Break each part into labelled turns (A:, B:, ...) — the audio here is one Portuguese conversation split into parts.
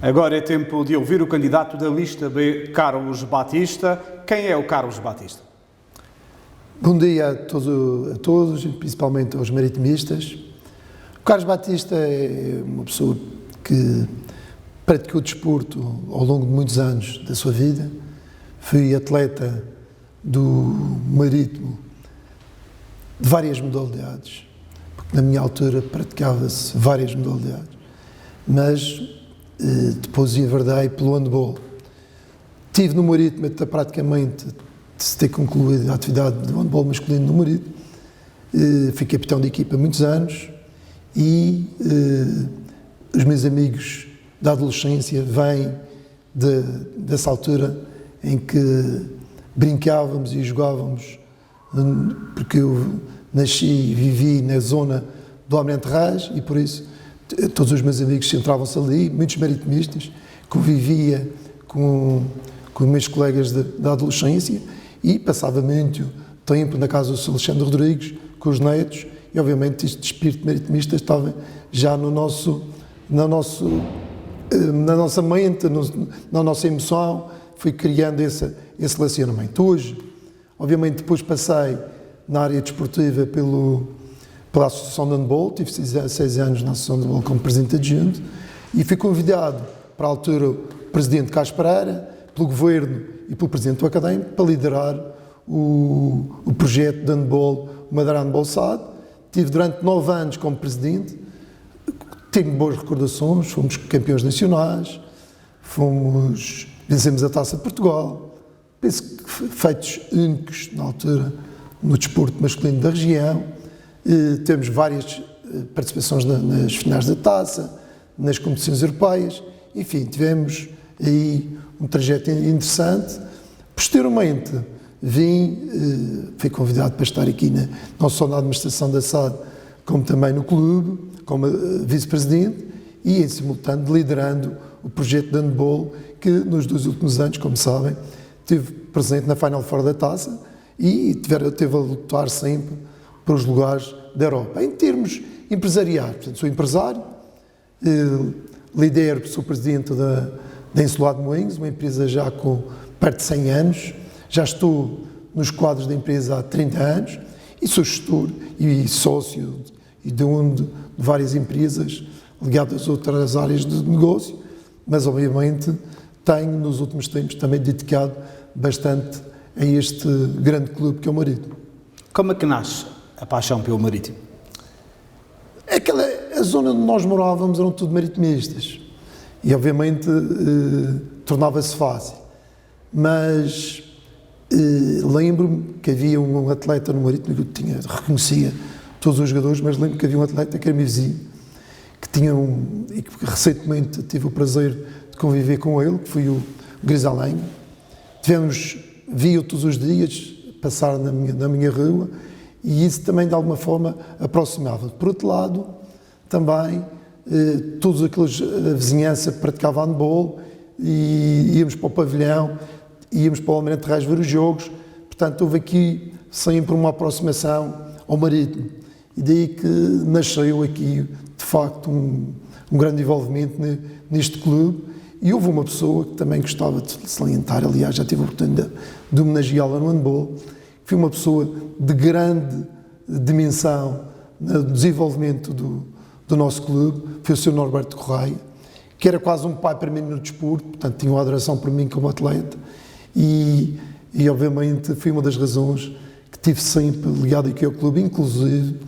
A: Agora é tempo de ouvir o candidato da lista B, Carlos Batista. Quem é o Carlos Batista?
B: Bom dia a todos, principalmente aos maritimistas. O Carlos Batista é uma pessoa que praticou desporto ao longo de muitos anos da sua vida. Fui atleta do marítimo de várias modalidades, porque na minha altura praticava-se várias modalidades, mas depois enverdei pelo handball. Estive no marítimo até praticamente se ter concluído a atividade do handball masculino no marítimo. Fui capitão de equipa há muitos anos e os meus amigos da adolescência vêm dessa altura em que brincávamos e jogávamos, porque eu nasci e vivi na zona do Almirante Reis e por isso todos os meus amigos centravam-se ali, muitos maritimistas, convivia com os meus colegas da adolescência e passava muito tempo na casa do Sr. Alexandre Rodrigues, com os netos, e obviamente este espírito maritimista estava já na nossa mente, na nossa emoção, foi criando esse relacionamento. Hoje, obviamente, depois passei na área desportiva pela Associação de Handball, tive 6 anos na Associação de Handball como presidente adjunto e fui convidado para a altura o presidente Carlos Pereira, pelo governo e pelo presidente do académico para liderar o projeto de handball, o Madeira Handball SAD. Tive durante 9 anos como presidente, tenho boas recordações, fomos campeões nacionais, vencemos a Taça de Portugal, penso que feitos únicos na altura no desporto masculino da região. Temos várias participações nas finais da Taça, nas competições europeias, enfim, tivemos aí um trajeto interessante. Posteriormente, fui convidado para estar aqui não só na administração da SAD, como também no clube, como vice-presidente e, em simultâneo, liderando o projeto de handball que, nos 2 últimos anos, como sabem, esteve presente na Final Four da Taça e teve a lutar sempre para os lugares da Europa. Em termos empresariais, portanto, sou empresário, lidero, sou presidente da Insular de Moinhos, uma empresa já com perto de 100 anos, já estou nos quadros da empresa há 30 anos e sou gestor e sócio e dono de várias empresas ligadas a outras áreas de negócio, mas obviamente tenho nos últimos tempos também dedicado bastante a este grande clube que é o Marítimo.
A: Como é que nasce a paixão pelo marítimo?
B: A zona onde nós morávamos eram tudo maritimistas e obviamente tornava-se fácil, mas lembro-me que havia um atleta no Marítimo que eu reconhecia todos os jogadores, mas lembro que havia um atleta que era meu vizinho, e que recentemente tive o prazer de conviver com ele, que foi o Grisalenho. Via-o todos os dias passar na minha rua e isso também de alguma forma aproximava. Por outro lado, também todos aqueles a vizinhança que praticava handball e íamos para o pavilhão, íamos para o Almirante Reis ver os jogos, portanto houve aqui sempre uma aproximação ao Marítimo e daí que nasceu aqui de facto um grande envolvimento neste clube e houve uma pessoa que também gostava de salientar, aliás já tive a oportunidade de homenageá-la no handball, que foi uma pessoa de grande dimensão no desenvolvimento do nosso clube, foi o Sr. Norberto Correia, que era quase um pai para mim no desporto, portanto tinha uma adoração por mim como atleta e obviamente foi uma das razões que tive sempre ligado aqui ao clube, inclusive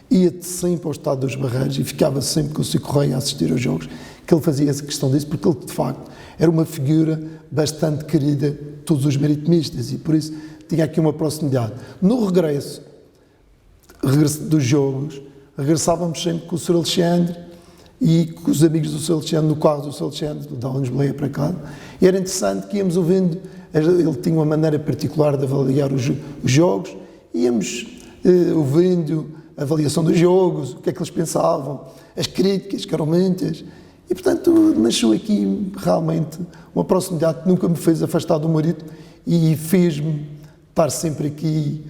B: ia sempre ao Estádio dos Barreiros e ficava sempre com o Sr. Correia a assistir aos jogos, que ele fazia essa questão disso, porque ele de facto era uma figura bastante querida de todos os maritimistas e por isso tinha aqui uma proximidade. No regresso dos jogos, regressávamos sempre com o Sr. Alexandre e com os amigos do Sr. Alexandre, no carro do Sr. Alexandre, dava-nos boleia para cá. E era interessante que íamos ouvindo, ele tinha uma maneira particular de avaliar os jogos, íamos ouvindo a avaliação dos jogos, o que é que eles pensavam, as críticas, que eram muitas, e portanto nasceu aqui realmente uma proximidade que nunca me fez afastar do Marítimo e fez-me estar sempre aqui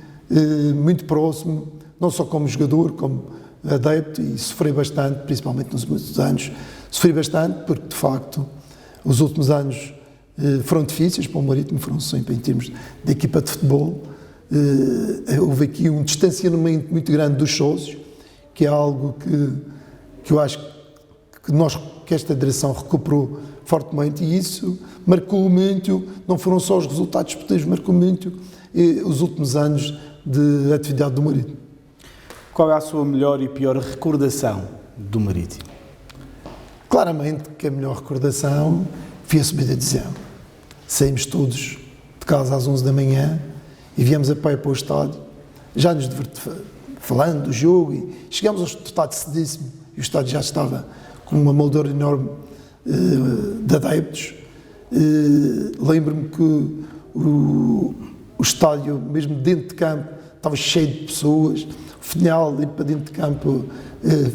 B: muito próximo, não só como jogador, como adepto, e sofri bastante, principalmente nos últimos anos, sofri bastante porque de facto Os últimos anos foram difíceis para o Marítimo, foram sempre em termos de equipa de futebol. Houve aqui um distanciamento muito grande dos sócios, que é algo que eu acho que esta direção recuperou fortemente, e isso marcou muito, não foram só os resultados esportivos, marcou muito os últimos anos de atividade do Marítimo.
A: Qual é a sua melhor e pior recordação do Marítimo?
B: Claramente que a melhor recordação foi a subida de divisão. Saímos todos de casa às 11 da manhã e viemos a pé para o estádio, já nos falando do jogo, e chegámos ao estádio cedíssimo, e o estádio já estava com uma moldura enorme de adeptos. Lembro-me que o estádio, mesmo dentro de campo, estava cheio de pessoas, o final ir para dentro de campo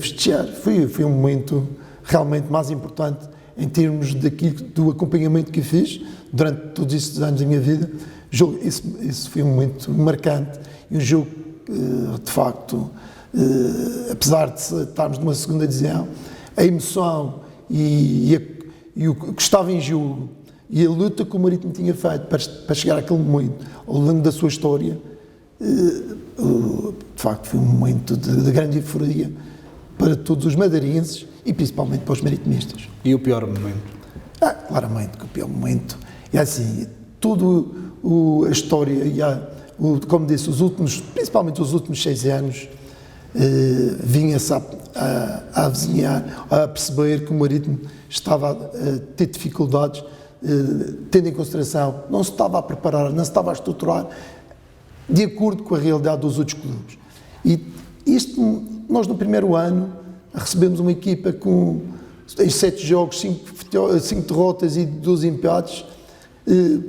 B: festejar. Foi um momento realmente mais importante em termos do acompanhamento que fiz durante todos estes anos da minha vida. Isso foi um momento marcante, e um jogo, de facto, apesar de estarmos numa segunda divisão, a emoção e o que estava em jogo e a luta que o Marítimo tinha feito para chegar àquele momento ao longo da sua história, de facto foi um momento de grande euforia para todos os madeirenses e principalmente para os maritimistas.
A: E o pior momento?
B: Claramente que o pior momento é assim, a história como disse, principalmente os últimos 6 anos, vinha-se a avizinhar, a perceber que o Marítimo estava a ter dificuldades, tendo em consideração, não se estava a preparar, não se estava a estruturar de acordo com a realidade dos outros clubes. E nós no primeiro ano recebemos uma equipa com em 7 jogos, 5 derrotas e 12 empates.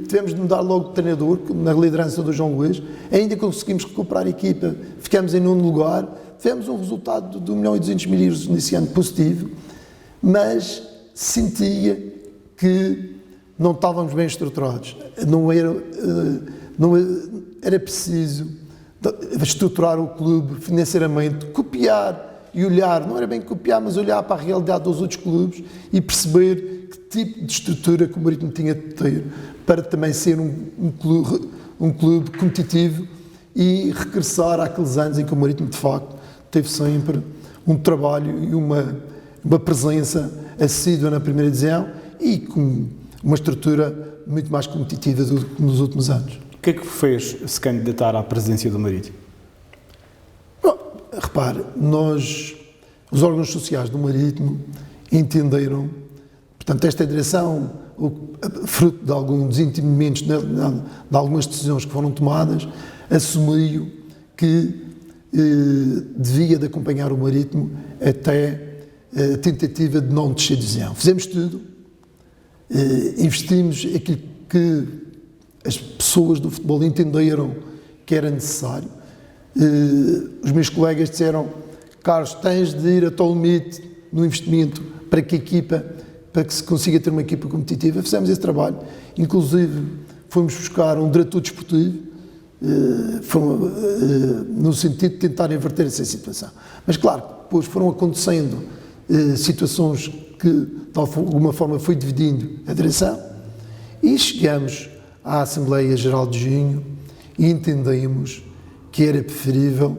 B: Tivemos de mudar logo de treinador, na liderança do João Luís. Ainda conseguimos recuperar a equipa, ficamos em 9º lugar, tivemos um resultado de 1.200.000 euros nesse ano positivo, mas sentia que não estávamos bem estruturados. Era preciso estruturar o clube financeiramente, copiar e olhar, não era bem copiar, mas olhar para a realidade dos outros clubes e perceber que tipo de estrutura que o Marítimo tinha de ter para também ser um clube competitivo e regressar àqueles anos em que o Marítimo, de facto, teve sempre um trabalho e uma presença assídua na primeira divisão e com uma estrutura muito mais competitiva do que nos últimos anos.
A: O que é que fez se candidatar à presidência do Marítimo?
B: Repare, os órgãos sociais do Marítimo entenderam, portanto, esta direção, fruto de alguns desentendimentos, de algumas decisões que foram tomadas, assumiu que devia de acompanhar o Marítimo até a tentativa de não descer de divisão. Fizemos tudo, investimos aquilo que as pessoas do futebol entenderam que era necessário. Os meus colegas disseram: Carlos, tens de ir até o limite no investimento para que se consiga ter uma equipa competitiva. Fizemos esse trabalho, inclusive fomos buscar um diretor desportivo, no sentido de tentar inverter essa situação. Mas claro, depois foram acontecendo situações que de alguma forma foi dividindo a direção, e chegamos à Assembleia Geral de Junho e entendemos que era preferível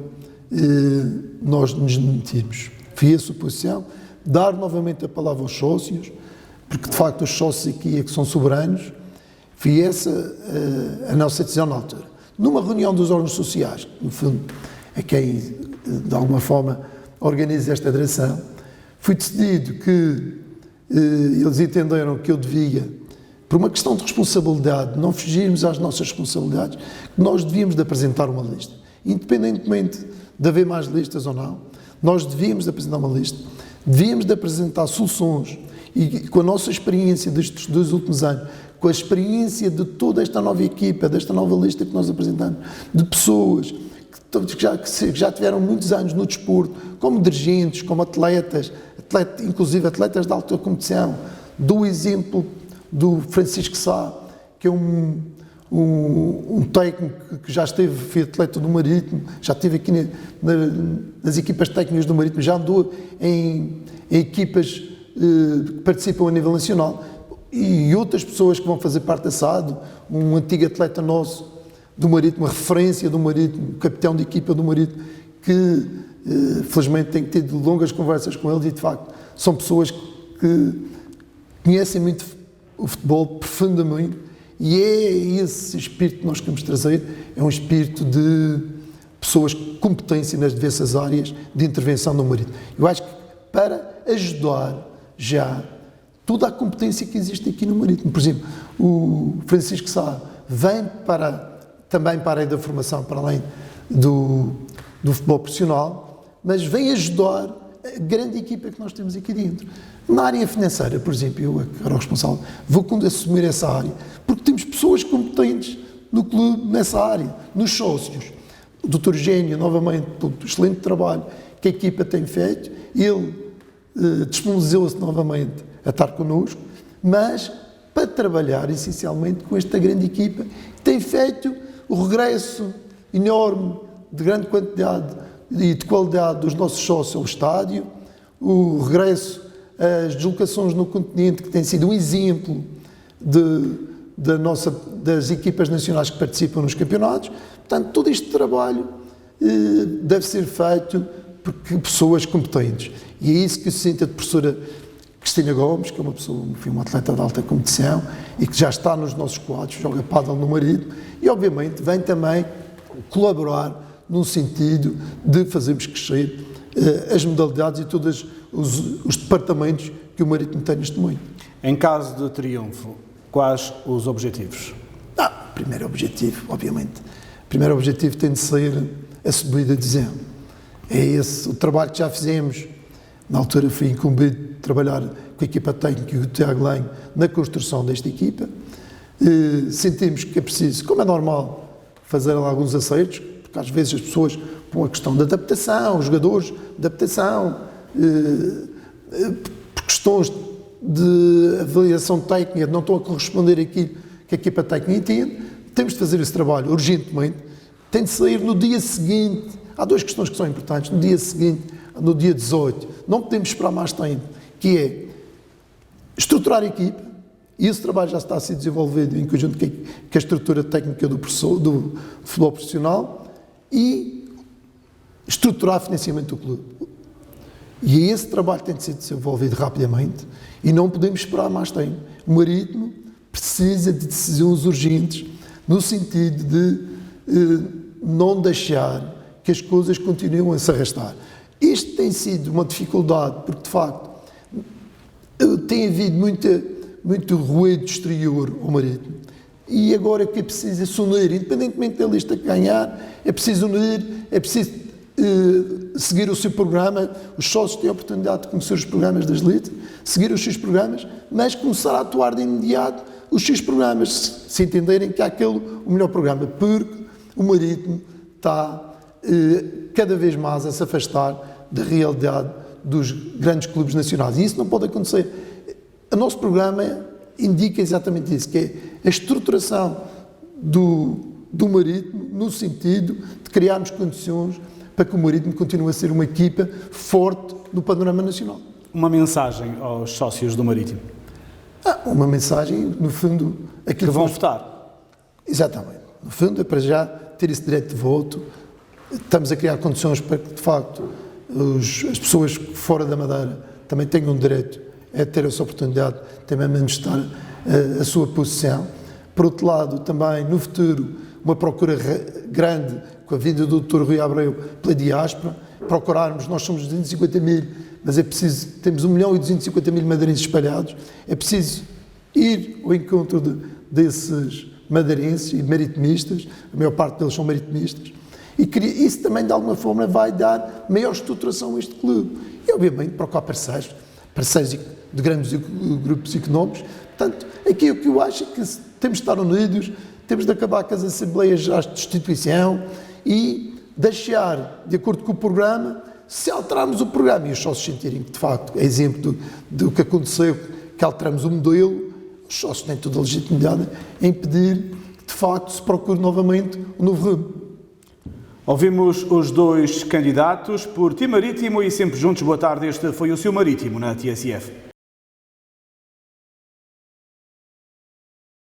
B: nós nos demitirmos. Foi essa a posição, dar novamente a palavra aos sócios, porque de facto os sócios aqui é que são soberanos. Foi essa a nossa decisão na altura. Numa reunião dos órgãos sociais, no fundo é quem de alguma forma organiza esta direção, foi decidido que eles entenderam que eu devia, por uma questão de responsabilidade, não fugirmos às nossas responsabilidades, que nós devíamos de apresentar uma lista. Independentemente de haver mais listas ou não, nós devíamos de apresentar uma lista, devíamos de apresentar soluções, e com a nossa experiência destes 2 últimos anos, com a experiência de toda esta nova equipa, desta nova lista que nós apresentamos, de pessoas que já tiveram muitos anos no desporto, como dirigentes, como atletas, inclusive atletas de alta competição. Dou o exemplo do Francisco Sá, que é um técnico que já foi atleta do Marítimo, já esteve aqui nas equipas técnicas do Marítimo, já andou em equipas que participam a nível nacional. e outras pessoas que vão fazer parte da SAD, um antigo atleta nosso do Marítimo, uma referência do Marítimo, capitão de equipa do Marítimo, que felizmente tenho tido longas conversas com eles e de facto são pessoas que conhecem muito o futebol profundamente, e é esse espírito que nós queremos trazer, é um espírito de pessoas com competência nas diversas áreas de intervenção no Marítimo. Eu acho que para ajudar já toda a competência que existe aqui no Marítimo. Por exemplo, o Francisco Sá vem também para a área da formação, para além do futebol profissional, mas vem ajudar a grande equipa que nós temos aqui dentro. Na área financeira, por exemplo, eu, que era o responsável, vou assumir essa área, porque temos pessoas competentes no clube nessa área, nos sócios. O Dr. Eugênio, novamente, pelo excelente trabalho que a equipa tem feito, ele disponibilizou-se novamente a estar connosco, mas para trabalhar essencialmente com esta grande equipa que tem feito o regresso enorme de grande quantidade e de qualidade dos nossos sócios ao estádio, o regresso às deslocações no continente, que tem sido um exemplo das equipas nacionais que participam nos campeonatos. Portanto, todo este trabalho deve ser feito por pessoas competentes. E é isso que se sente a professora Cristina Gomes, que é uma atleta de alta competição e que já está nos nossos quadros, joga pádel no Marítimo e, obviamente, vem também colaborar no sentido de fazermos crescer as modalidades e todos os departamentos que o Marítimo tem neste momento.
A: Em caso de triunfo, quais os objetivos?
B: Primeiro objetivo, obviamente. O primeiro objetivo tem de ser a subida de divisão. É esse o trabalho que já fizemos. Na altura fui incumbido de trabalhar com a equipa técnica e o Tiago Lenho na construção desta equipa. Sentimos que é preciso, como é normal, fazer alguns acertos, porque às vezes as pessoas põem a questão da adaptação, os jogadores de adaptação, por questões de avaliação técnica não estão a corresponder àquilo que a equipa técnica entende. Temos de fazer esse trabalho urgentemente. Tem de sair no dia seguinte. Há duas questões que são importantes. No dia seguinte, no dia 18, não podemos esperar mais tempo, que é estruturar a equipa, e esse trabalho já está a ser desenvolvido em conjunto com a estrutura técnica do futebol profissional, e estruturar o financiamento do clube. E esse trabalho tem de ser desenvolvido rapidamente e não podemos esperar mais tempo. O Marítimo precisa de decisões urgentes no sentido de não deixar que as coisas continuem a se arrastar. Isto tem sido uma dificuldade porque, de facto, tem havido muito ruído exterior ao Marítimo. E agora o que é preciso é se unir, independentemente da lista ganhar, é preciso unir, é preciso seguir o seu programa. Os sócios têm a oportunidade de conhecer os programas das listas, seguir os seus programas, mas começar a atuar de imediato os seus programas, se entenderem que há aquele o melhor programa, porque o Marítimo está cada vez mais a se afastar da realidade dos grandes clubes nacionais. E isso não pode acontecer. O nosso programa indica exatamente isso, que é a estruturação do Marítimo no sentido de criarmos condições para que o Marítimo continue a ser uma equipa forte no panorama nacional.
A: Uma mensagem aos sócios do Marítimo?
B: Uma mensagem, no fundo...
A: Que vão votar.
B: Exatamente. No fundo, é para já ter esse direito de voto. Estamos a criar condições para que, de facto, as pessoas fora da Madeira também tenham direito a ter essa oportunidade, também manifestar a sua posição. Por outro lado, também, no futuro, uma procura grande com a vinda do Dr. Rui Abreu pela diáspora, procurarmos, nós somos 250 mil, mas é preciso, temos 1.250.000 madeirenses espalhados, é preciso ir ao encontro desses madeirenses e maritimistas, a maior parte deles são maritimistas, e isso também, de alguma forma, vai dar maior estruturação a este clube. E, obviamente, procurar parceiros de grandes grupos económicos. Portanto, aqui o que eu acho é que temos de estar unidos, temos de acabar com as assembleias de destituição e deixar, de acordo com o programa, se alterarmos o programa e os sócios sentirem que, de facto, é exemplo do que aconteceu, que alteramos o modelo, os sócios têm toda a legitimidade em pedir que, de facto, se procure novamente um novo rumo.
A: Ouvimos os dois candidatos por Ti Marítimo e sempre juntos. Boa tarde, este foi o Seu Marítimo na TSF.